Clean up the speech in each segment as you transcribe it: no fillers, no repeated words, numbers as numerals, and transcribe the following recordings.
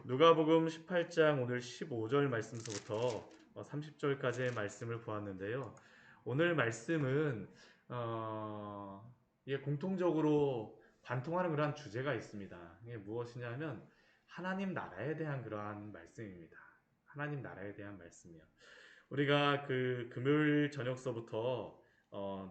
누가복음 18장 오늘 15절 말씀서부터 30절까지의 말씀을 보았는데요. 오늘 말씀은 이게 공통적으로 관통하는 그러한 주제가 있습니다. 이게 무엇이냐면 하나님 나라에 대한 그러한 말씀입니다. 하나님 나라에 대한 말씀이요. 우리가 그 금요일 저녁서부터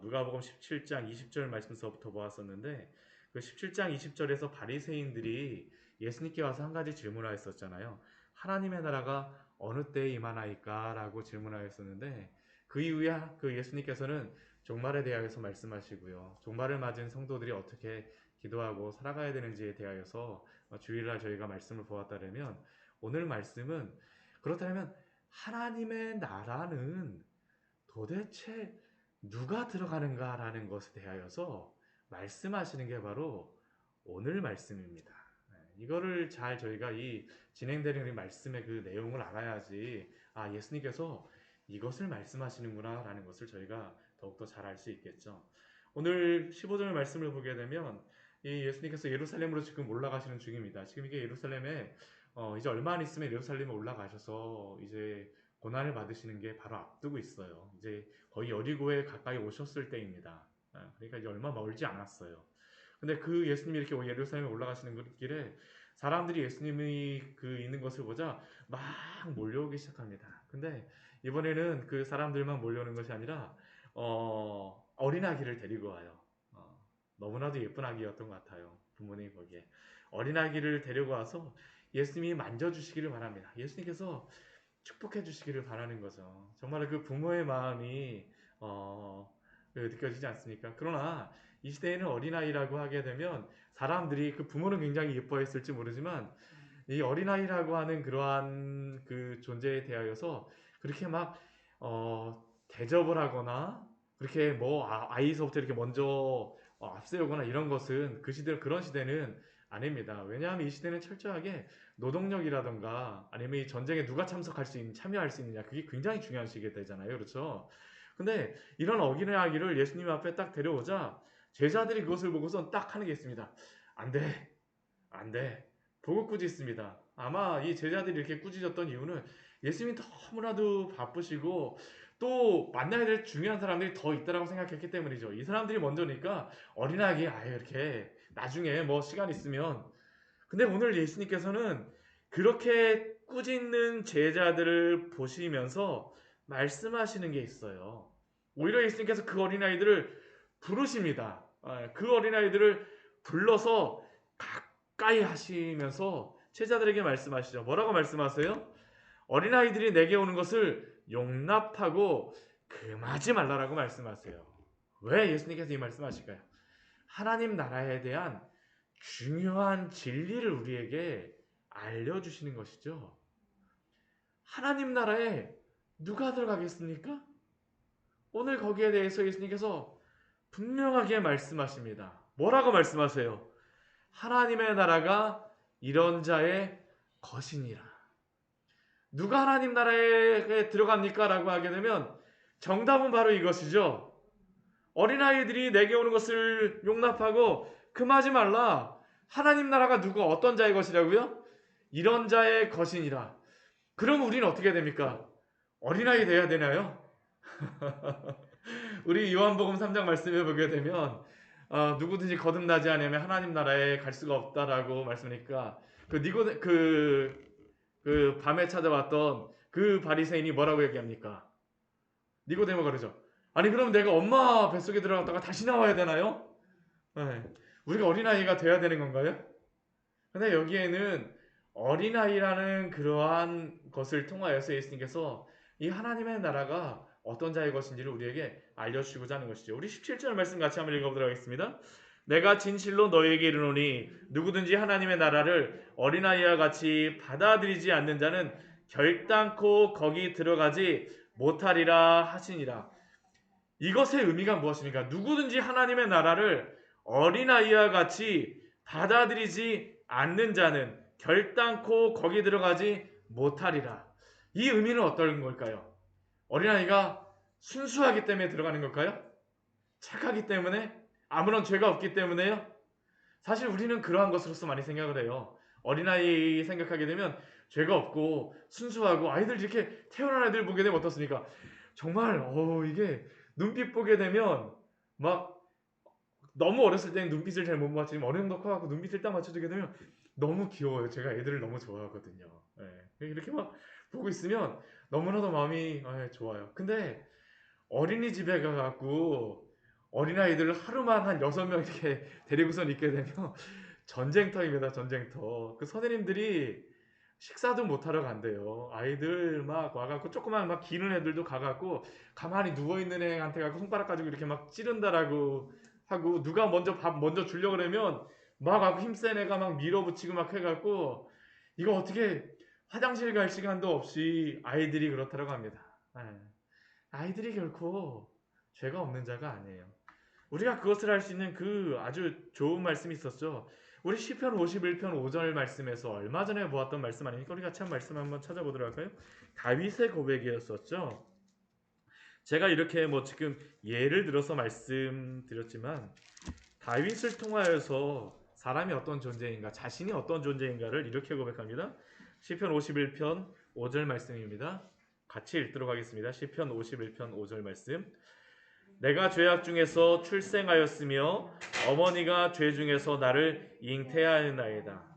누가복음 17장 20절 말씀서부터 보았었는데 그 17장 20절에서 바리새인들이 예수님께 와서 한 가지 질문을 했었잖아요. 하나님의 나라가 어느 때에 임하나이까? 라고 질문하였었는데 그 이후에 그 예수님께서는 종말에 대하여서 말씀하시고요. 종말을 맞은 성도들이 어떻게 기도하고 살아가야 되는지에 대하여서 주일날 저희가 말씀을 보았다면 오늘 말씀은 그렇다면 하나님의 나라는 도대체 누가 들어가는가라는 것에 대하여서 말씀하시는 게 바로 오늘 말씀입니다. 이거를 잘 저희가 이 진행되는 이 말씀의 그 내용을 알아야지 예수님께서 이것을 말씀하시는구나 라는 것을 저희가 더욱더 잘 알 수 있겠죠. 오늘 15절 말씀을 보게 되면 이 예수님께서 예루살렘으로 지금 올라가시는 중입니다. 지금 이게 예루살렘에 이제 얼마 안 있으면 예루살렘에 올라가셔서 이제 고난을 받으시는 게 바로 앞두고 있어요. 이제 거의 여리고에 가까이 오셨을 때입니다. 그러니까 이제 얼마 멀지 않았어요. 근데 그 예수님이 이렇게 예루살렘에 올라가시는 길에 사람들이 예수님이 그 있는 것을 보자 막 몰려오기 시작합니다. 근데 이번에는 그 사람들만 몰려오는 것이 아니라 어린 아기를 데리고 와요. 너무나도 예쁜 아기였던 것 같아요. 부모님이 보기에 어린 아기를 데리고 와서 예수님이 만져주시기를 바랍니다. 예수님께서 축복해 주시기를 바라는 거죠. 정말 그 부모의 마음이 느껴지지 않습니까? 그러나 이 시대에는 어린아이라고 하게 되면 사람들이 그 부모는 굉장히 예뻐했을지 모르지만 이 어린아이라고 하는 그러한 그 존재에 대하여서 그렇게 막 대접을 하거나 그렇게 뭐 아이서부터 이렇게 먼저 앞세우거나 이런 것은 그 시대 그런 시대는 아닙니다. 왜냐하면 이 시대는 철저하게 노동력이라던가 아니면 이 전쟁에 누가 참석할 수 있는 참여할 수 있느냐 그게 굉장히 중요한 시기가 되잖아요. 그렇죠? 근데 이런 어린아이를 예수님 앞에 딱 데려오자 제자들이 그것을 보고선 딱 하는 게 있습니다. 안 돼. 안 돼. 보고 꾸짖습니다. 아마 이 제자들이 이렇게 꾸짖었던 이유는 예수님이 너무나도 바쁘시고 또 만나야 될 중요한 사람들이 더 있다라고 생각했기 때문이죠. 이 사람들이 먼저니까 어린아이 아예 이렇게 나중에 뭐 시간 있으면 근데 오늘 예수님께서는 그렇게 꾸짖는 제자들을 보시면서 말씀하시는 게 있어요. 오히려 예수님께서 그 어린아이들을 부르십니다. 그 어린아이들을 불러서 가까이 하시면서 제자들에게 말씀하시죠. 뭐라고 말씀하세요? 어린아이들이 내게 오는 것을 용납하고 금하지 말라라고 말씀하세요. 왜 예수님께서 이 말씀하실까요? 하나님 나라에 대한 중요한 진리를 우리에게 알려주시는 것이죠. 하나님 나라에 누가 들어가겠습니까? 오늘 거기에 대해서 예수님께서 분명하게 말씀하십니다. 뭐라고 말씀하세요? 하나님의 나라가 이런 자의 것이니라. 누가 하나님 나라에 들어갑니까? 라고 하게 되면 정답은 바로 이것이죠. 어린아이들이 내게 오는 것을 용납하고 금하지 말라. 하나님 나라가 누가 어떤 자의 것이라고요? 이런 자의 것이니라. 그럼 우리는 어떻게 됩니까? 어린아이 돼야 되나요? 우리 요한복음 3장 말씀에 보게 되면 누구든지 거듭나지 않으면 하나님 나라에 갈 수가 없다라고 말씀하니까 그 밤에 찾아왔던 그 바리새인이 뭐라고 얘기합니까? 니고데모가 그러죠. 아니 그럼 내가 엄마 뱃속에 들어갔다가 다시 나와야 되나요? 네. 우리가 어린아이가 돼야 되는 건가요? 근데 여기에는 어린아이라는 그러한 것을 통하여서 예수님께서 이 하나님의 나라가 어떤 자의 것인지를 우리에게 알려주시고자 하는 것이죠. 우리 17절 말씀 같이 한번 읽어보도록 하겠습니다. 내가 진실로 너에게 이르노니 누구든지 하나님의 나라를 어린아이와 같이 받아들이지 않는 자는 결단코 거기 들어가지 못하리라 하시니라. 이것의 의미가 무엇입니까? 누구든지 하나님의 나라를 어린아이와 같이 받아들이지 않는 자는 결단코 거기 들어가지 못하리라. 이 의미는 어떤 걸까요? 어린아이가 순수하기 때문에 들어가는 걸까요? 착하기 때문에? 아무런 죄가 없기 때문에요? 사실 우리는 그러한 것으로서 많이 생각을 해요. 어린아이 생각하게 되면 죄가 없고 순수하고 아이들 이렇게 태어난 아이들 보게 되면 어떻습니까? 정말 이게 눈빛 보게 되면 막 너무 어렸을 때는 눈빛을 잘 못 맞추지만 어느 정도 커갖고 눈빛을 딱 맞춰주게 되면 너무 귀여워요. 제가 애들을 너무 좋아하거든요. 예. 이렇게 막 보고 있으면 너무나도 마음이 좋아요. 근데 어린이집에 가갖고 어린아이들을 하루만 한 6명 이렇게 데리고선 있게 되면 전쟁터입니다. 전쟁터. 그 선생님들이 식사도 못하러 간대요. 아이들 막 와갖고 조그만 막 기는 애들도 가갖고 가만히 누워있는 애한테 가고 손가락 가지고 이렇게 막 찌른다라고 하고 누가 먼저 밥 먼저 주려고 그러면 막 하고 힘센 애가 막 밀어붙이고 막 해갖고 이거 어떻게 화장실 갈 시간도 없이 아이들이 그렇다고 합니다. 아이들이 결코 죄가 없는 자가 아니에요. 우리가 그것을 할 수 있는 그 아주 좋은 말씀이 있었죠. 우리 시편 51편 5절 말씀에서 얼마 전에 보았던 말씀 아닙니까? 우리 같이 한 말씀 한번 찾아보도록 할까요? 다윗의 고백이었었죠. 제가 이렇게 지금 예를 들어서 말씀드렸지만 다윗을 통하여서 사람이 어떤 존재인가, 자신이 어떤 존재인가를 이렇게 고백합니다. 시편 51편 5절 말씀입니다. 같이 읽도록 하겠습니다. 시편 51편 5절 말씀. 내가 죄악 중에서 출생하였으며 어머니가 죄 중에서 나를 잉태하였나이다.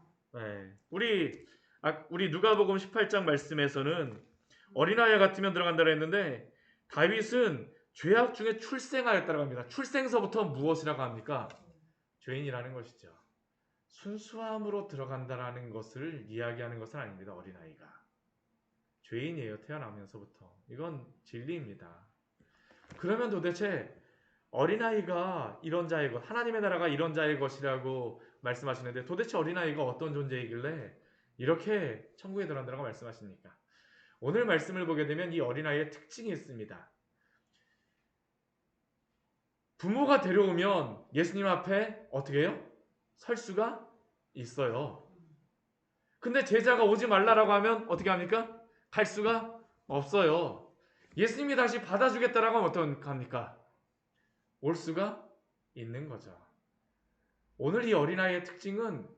우리 누가복음 18장 말씀에서는 어린아이 같으면 들어간다고 했는데 다윗은 죄악 중에 출생하였다고 합니다. 출생서부터 무엇이라고 합니까? 죄인이라는 것이죠. 순수함으로 들어간다라는 것을 이야기하는 것은 아닙니다. 어린아이가. 죄인이에요. 태어나면서부터. 이건 진리입니다. 그러면 도대체 어린아이가 이런 자의 것, 하나님의 나라가 이런 자의 것이라고 말씀하시는데 도대체 어린아이가 어떤 존재이길래 이렇게 천국에 들어간다고 말씀하십니까? 오늘 말씀을 보게 되면 이 어린아이의 특징이 있습니다. 부모가 데려오면 예수님 앞에 어떻게 해요? 설 수가 있어요. 근데 제자가 오지 말라라고 하면 어떻게 합니까? 갈 수가 없어요. 예수님이 다시 받아주겠다라고 하면 어떡합니까? 올 수가 있는 거죠. 오늘 이 어린아이의 특징은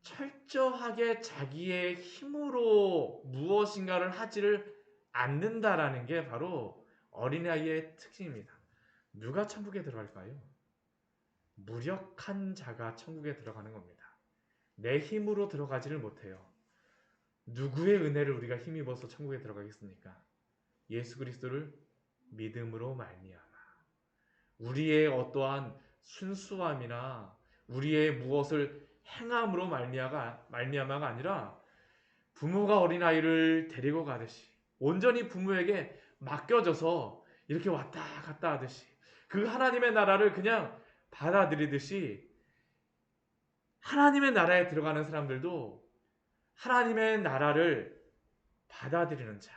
철저하게 자기의 힘으로 무엇인가를 하지를 않는다라는 게 바로 어린아이의 특징입니다. 누가 천국에 들어갈까요? 무력한 자가 천국에 들어가는 겁니다. 내 힘으로 들어가지를 못해요. 누구의 은혜를 우리가 힘입어서 천국에 들어가겠습니까? 예수 그리스도를 믿음으로 말미암아. 우리의 어떠한 순수함이나 우리의 무엇을 행함으로 말미암아가 아니라 부모가 어린아이를 데리고 가듯이 온전히 부모에게 맡겨져서 이렇게 왔다 갔다 하듯이 그 하나님의 나라를 그냥 받아들이듯이 하나님의 나라에 들어가는 사람들도 하나님의 나라를 받아들이는 자,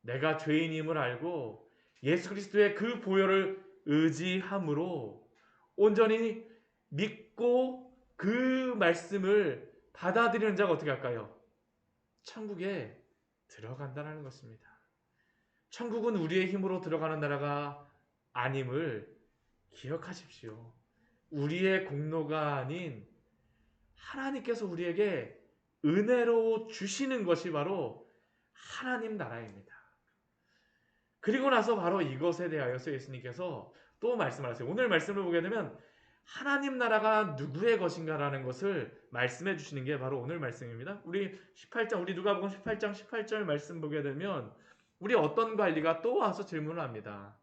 내가 죄인임을 알고 예수 그리스도의 그 보혈을 의지함으로 온전히 믿고 그 말씀을 받아들이는 자가 어떻게 할까요? 천국에 들어간다는 것입니다. 천국은 우리의 힘으로 들어가는 나라가 아님을 기억하십시오. 우리의 공로가 아닌 하나님께서 우리에게 은혜로 주시는 것이 바로 하나님 나라입니다. 그리고 나서 바로 이것에 대하여서 예수님께서 또 말씀을 하세요. 오늘 말씀을 보게 되면 하나님 나라가 누구의 것인가라는 것을 말씀해 주시는 게 바로 오늘 말씀입니다. 우리 누가복음 18장 18절 말씀 보게 되면 우리 어떤 관리가 또 와서 질문을 합니다.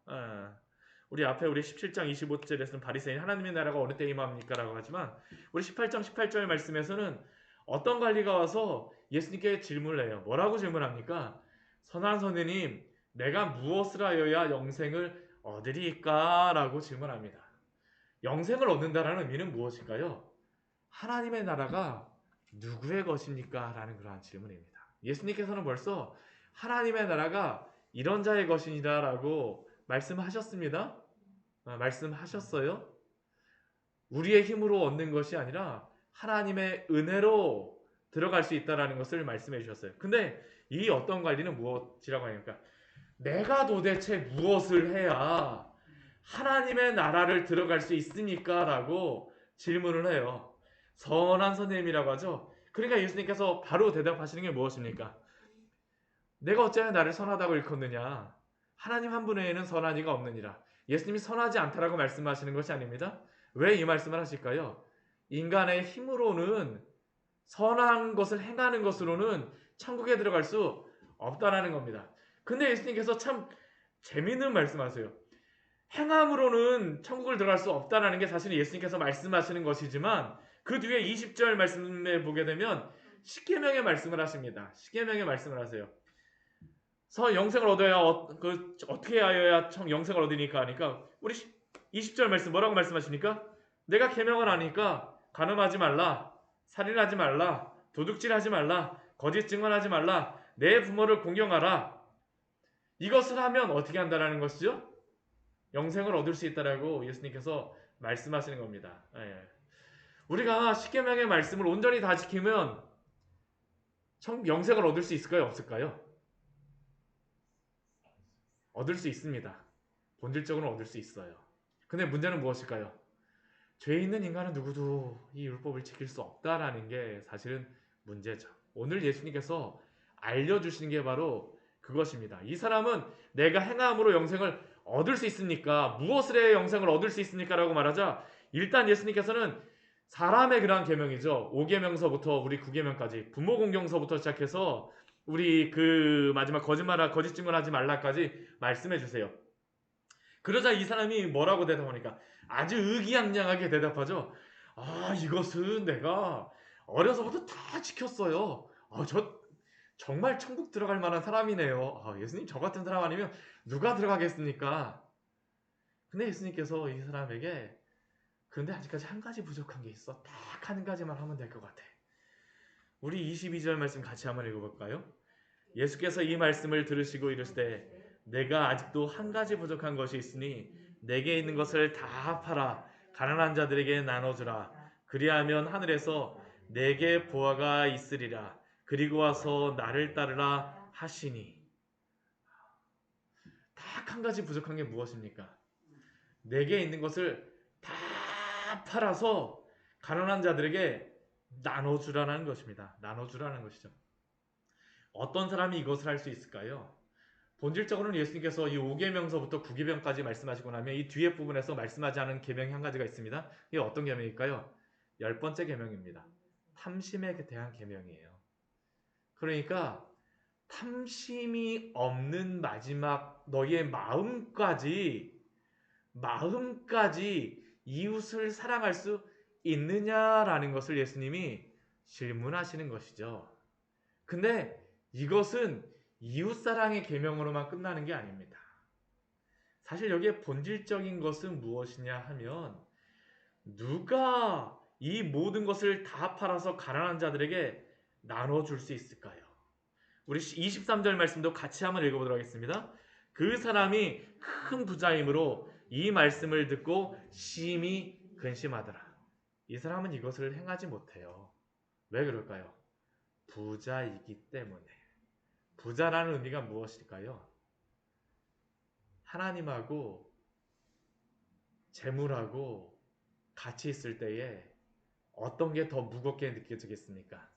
우리 앞에 우리 17장 25절에서는 바리새인 하나님의 나라가 어느 때 임합니까? 라고 하지만 우리 18장 18절 말씀에서는 어떤 관리가 와서 예수님께 질문을 해요. 뭐라고 질문합니까? 선한 선생님, 내가 무엇을 하여야 영생을 얻으리까? 라고 질문합니다. 영생을 얻는다라는 의미는 무엇일까요? 하나님의 나라가 누구의 것입니까? 라는 그러한 질문입니다. 예수님께서는 벌써 하나님의 나라가 이런 자의 것이니라 라고 말씀하셨습니다. 말씀하셨어요. 우리의 힘으로 얻는 것이 아니라 하나님의 은혜로 들어갈 수 있다는 것을 말씀해 주셨어요. 근데 이 어떤 관리는 무엇이라고 하니까 내가 도대체 무엇을 해야 하나님의 나라를 들어갈 수 있습니까? 라고 질문을 해요. 선한 선생님이라고 하죠. 그러니까 예수님께서 바로 대답하시는 게 무엇입니까? 내가 어찌하여 나를 선하다고 일컫느냐? 하나님 한 분 외에는 선한 이가 없느니라. 예수님이 선하지 않다라고 말씀하시는 것이 아닙니다. 왜 이 말씀을 하실까요? 인간의 힘으로는 선한 것을 행하는 것으로는 천국에 들어갈 수 없다라는 겁니다. 근데 예수님께서 참 재미있는 말씀하세요. 행함으로는 천국을 들어갈 수 없다라는 게 사실 예수님께서 말씀하시는 것이지만 그 뒤에 20절 말씀에 보게 되면 십계명의 말씀을 하십니다. 십계명의 말씀을 하세요. 영생을 얻어야 어떻게 하여야 영생을 얻으니까 하니까 우리 20절 말씀 뭐라고 말씀하십니까? 내가 계명을 하니까 간음하지 말라, 살인하지 말라, 도둑질하지 말라, 거짓 증언하지 말라, 내 부모를 공경하라. 이것을 하면 어떻게 한다라는 것이죠? 영생을 얻을 수 있다라고 예수님께서 말씀하시는 겁니다. 예. 우리가 십계명의 말씀을 온전히 다 지키면 영생을 얻을 수 있을까요? 없을까요? 얻을 수 있습니다. 본질적으로 얻을 수 있어요. 근데 문제는 무엇일까요? 죄 있는 인간은 누구도 이 율법을 지킬 수 없다라는 게 사실은 문제죠. 오늘 예수님께서 알려주시는 게 바로 그것입니다. 이 사람은 내가 행함으로 영생을 얻을 수 있습니까? 무엇을 해야 영생을 얻을 수 있습니까? 라고 말하자 일단 예수님께서는 사람의 그러한 계명이죠. 5계명서부터 우리 9계명까지 부모 공경서부터 시작해서 우리 그 마지막 거짓 증언하지 말라까지 말씀해 주세요. 그러자 이 사람이 뭐라고 대답하니까 아주 의기양양하게 대답하죠. 이것은 내가 어려서부터 다 지켰어요. 저 정말 천국 들어갈 만한 사람이네요. 예수님 저 같은 사람 아니면 누가 들어가겠습니까? 근데 예수님께서 이 사람에게 그런데 아직까지 한 가지 부족한 게 있어. 딱 한 가지만 하면 될 것 같아. 우리 22절 말씀 같이 한번 읽어볼까요? 예수께서 이 말씀을 들으시고 이르시되 내가 아직도 한 가지 부족한 것이 있으니 내게 있는 것을 다 팔아 가난한 자들에게 나눠주라. 그리하면 하늘에서 내게 보화가 있으리라. 그리고 와서 나를 따르라 하시니. 딱 한 가지 부족한 게 무엇입니까? 내게 있는 것을 다 팔아서 가난한 자들에게 나눠주라는 것입니다. 나눠주라는 것이죠. 어떤 사람이 이것을 할 수 있을까요? 본질적으로는 예수님께서 이 5계명서부터 9계명까지 말씀하시고 나면 이 뒤에 부분에서 말씀하지 않은 계명이 한 가지가 있습니다. 이게 어떤 계명일까요? 10번째 계명입니다. 탐심에 대한 계명이에요. 그러니까 탐심이 없는 마지막 너희의 마음까지 이웃을 사랑할 수 있느냐라는 것을 예수님이 질문하시는 것이죠. 근데 이것은 이웃사랑의 계명으로만 끝나는 게 아닙니다. 사실 여기에 본질적인 것은 무엇이냐 하면 누가 이 모든 것을 다 팔아서 가난한 자들에게 나눠줄 수 있을까요? 우리 23절 말씀도 같이 한번 읽어보도록 하겠습니다. 그 사람이 큰 부자이므로 이 말씀을 듣고 심히 근심하더라. 이 사람은 이것을 행하지 못해요. 왜 그럴까요? 부자이기 때문에. 부자라는 의미가 무엇일까요? 하나님하고 재물하고 같이 있을 때에 어떤 게 더 무겁게 느껴지겠습니까?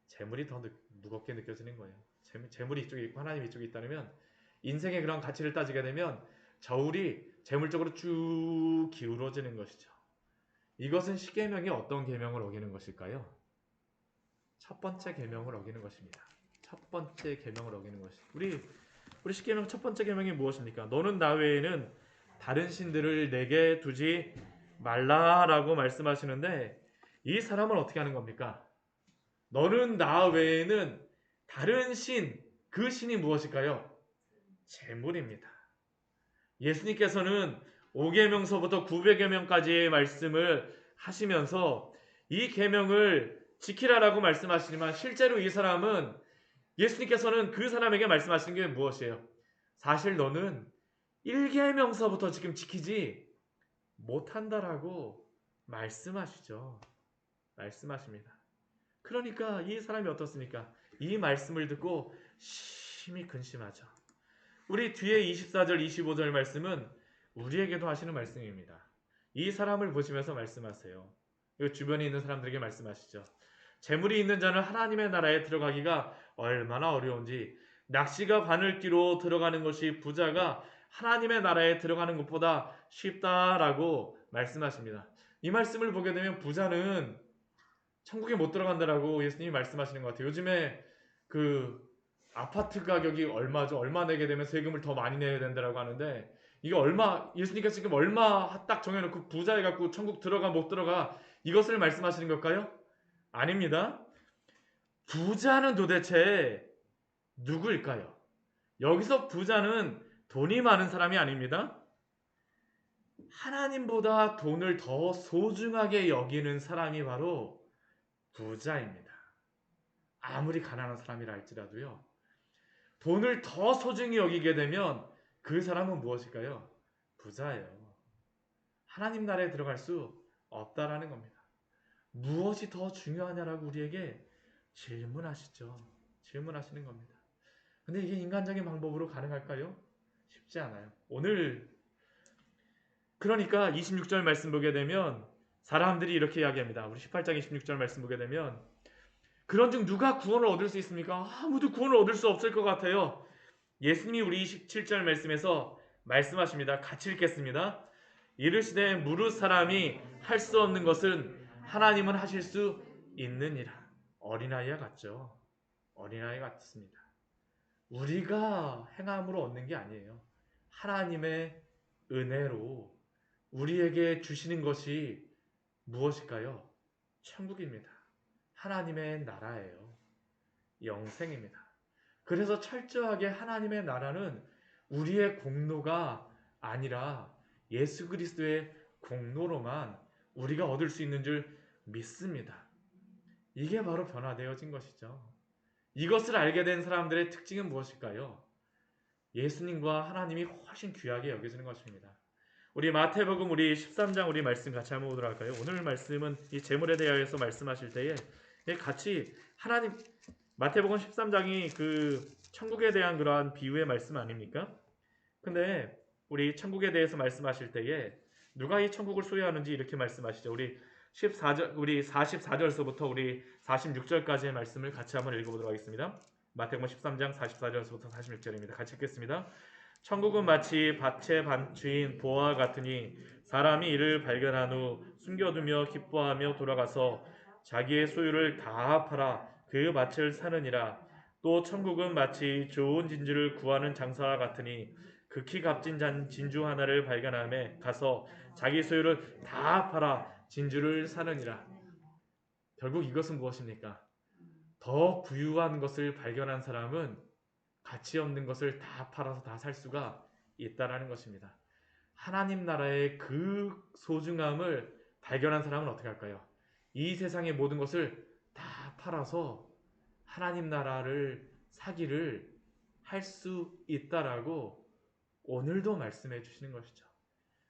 재물이 더 무겁게 느껴지는 거예요. 재물이 이쪽에 있고 하나님 이쪽에 있다면 인생의 그런 가치를 따지게 되면 저울이 재물 쪽으로 쭉 기울어지는 것이죠. 이것은 십계명이 어떤 계명을 어기는 것일까요? 첫 번째 계명을 어기는 것입니다. 첫 번째 계명을 어기는 것이. 우리 십계명 첫 번째 계명이 무엇입니까? 너는 나 외에는 다른 신들을 내게 두지 말라라고 말씀하시는데 이 사람은 어떻게 하는 겁니까? 너는 나 외에는 다른 신, 그 신이 무엇일까요? 재물입니다. 예수님께서는 5계명서부터 9계명까지의 말씀을 하시면서 이 계명을 지키라라고 말씀하시지만 실제로 이 사람은 예수님께서는 그 사람에게 말씀하시는 게 무엇이에요? 사실 너는 1계명서부터 지금 지키지 못한다라고 말씀하시죠. 말씀하십니다. 그러니까 이 사람이 어떻습니까? 이 말씀을 듣고 심히 근심하죠. 우리 뒤에 24절, 25절 말씀은 우리에게도 하시는 말씀입니다. 이 사람을 보시면서 말씀하세요. 주변에 있는 사람들에게 말씀하시죠. 재물이 있는 자는 하나님의 나라에 들어가기가 얼마나 어려운지, 낚시가 바늘기로 들어가는 것이 부자가 하나님의 나라에 들어가는 것보다 쉽다라고 말씀하십니다. 이 말씀을 보게 되면 부자는 천국에 못 들어간다라고 예수님이 말씀하시는 것 같아요. 요즘에 그 아파트 가격이 얼마죠? 얼마 내게 되면 세금을 더 많이 내야 된다라고 하는데, 이게 얼마, 예수님께서 지금 얼마 딱 정해놓고 부자해 갖고 천국 들어가 못 들어가, 이것을 말씀하시는 걸까요? 아닙니다. 부자는 도대체 누구일까요? 여기서 부자는 돈이 많은 사람이 아닙니다. 하나님보다 돈을 더 소중하게 여기는 사람이 바로 부자입니다. 아무리 가난한 사람이라 할지라도요. 돈을 더 소중히 여기게 되면 그 사람은 무엇일까요? 부자예요. 하나님 나라에 들어갈 수 없다라는 겁니다. 무엇이 더 중요하냐라고 우리에게 질문하시죠. 질문하시는 겁니다. 근데 이게 인간적인 방법으로 가능할까요? 쉽지 않아요. 오늘 그러니까 26절 말씀 보게 되면 사람들이 이렇게 이야기합니다. 우리 18장 26절 말씀 보게 되면 그런즉 누가 구원을 얻을 수 있습니까? 아무도 구원을 얻을 수 없을 것 같아요. 예수님이 우리 27절 말씀에서 말씀하십니다. 같이 읽겠습니다. 이르시되 무릇 사람이 할 수 없는 것은 하나님은 하실 수 있느니라. 어린아이와 같죠. 어린아이 같습니다. 우리가 행함으로 얻는 게 아니에요. 하나님의 은혜로 우리에게 주시는 것이 무엇일까요? 천국입니다. 하나님의 나라예요. 영생입니다. 그래서 철저하게 하나님의 나라는 우리의 공로가 아니라 예수 그리스도의 공로로만 우리가 얻을 수 있는 줄 믿습니다. 이게 바로 변화되어진 것이죠. 이것을 알게 된 사람들의 특징은 무엇일까요? 예수님과 하나님이 훨씬 귀하게 여겨지는 것입니다. 우리 마태복음 우리 13장 우리 말씀 같이 한번 보도록 할까요? 오늘 말씀은 이 재물에 대하여서 말씀하실 때에 같이 하나님 마태복음 13장이 그 천국에 대한 그러한 비유의 말씀 아닙니까? 근데 우리 천국에 대해서 말씀하실 때에 누가 이 천국을 소유하는지 이렇게 말씀하시죠. 우리 14절 우리 44절서부터 우리 46절까지의 말씀을 같이 한번 읽어보도록 하겠습니다. 마태복음 13장 44절서부터 46절입니다. 같이 읽겠습니다. 천국은 마치 밭의 반주인 보아와 같으니 사람이 이를 발견한 후 숨겨두며 기뻐하며 돌아가서 자기의 소유를 다 팔아 그 밭을 사느니라. 또 천국은 마치 좋은 진주를 구하는 장사와 같으니 극히 값진 진주 하나를 발견하며 가서 자기 소유를 다 팔아 진주를 사느니라. 결국 이것은 무엇입니까? 더 부유한 것을 발견한 사람은 가치 없는 것을 다 팔아서 다 살 수가 있다라는 것입니다. 하나님 나라의 그 소중함을 발견한 사람은 어떻게 할까요? 이 세상의 모든 것을 다 팔아서 하나님 나라를 사기를 할 수 있다라고 오늘도 말씀해 주시는 것이죠.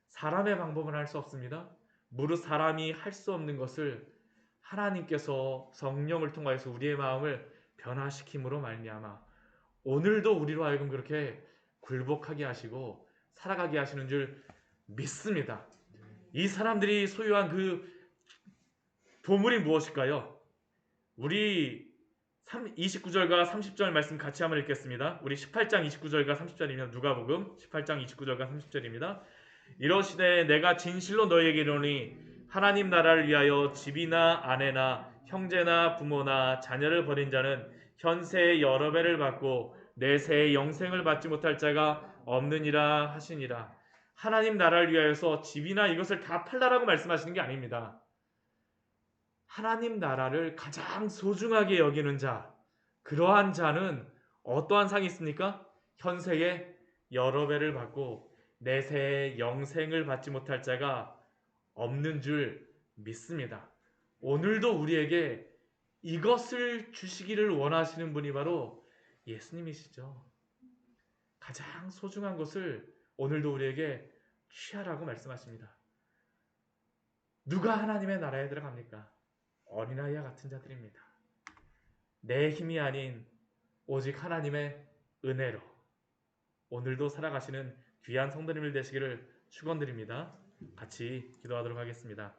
사람의 방법은 할 수 없습니다. 무릇 사람이 할 수 없는 것을 하나님께서 성령을 통하여서 우리의 마음을 변화시킴으로 말미암아 오늘도 우리로 하여금 그렇게 굴복하게 하시고 살아가게 하시는 줄 믿습니다. 이 사람들이 소유한 그 보물이 무엇일까요? 우리 29절과 30절 말씀 같이 한번 읽겠습니다. 우리 18장 29절과 30절이면 누가복음 18장 29절과 30절입니다. 이러시되 내가 진실로 너희에게 이르노니 하나님 나라를 위하여 집이나 아내나 형제나 부모나 자녀를 버린 자는 현세의 여러 배를 받고 내세의 영생을 받지 못할 자가 없느니라 하시니라. 하나님 나라를 위하여서 집이나 이것을 다 팔라라고 말씀하시는 게 아닙니다. 하나님 나라를 가장 소중하게 여기는 자, 그러한 자는 어떠한 상이 있습니까? 현세의 여러 배를 받고 내세의 영생을 받지 못할 자가 없는 줄 믿습니다. 오늘도 우리에게 이것을 주시기를 원하시는 분이 바로 예수님이시죠. 가장 소중한 것을 오늘도 우리에게 취하라고 말씀하십니다. 누가 하나님의 나라에 들어갑니까? 어린아이와 같은 자들입니다. 내 힘이 아닌 오직 하나님의 은혜로 오늘도 살아가시는 귀한 성도님들 되시기를 축원드립니다. 같이 기도하도록 하겠습니다.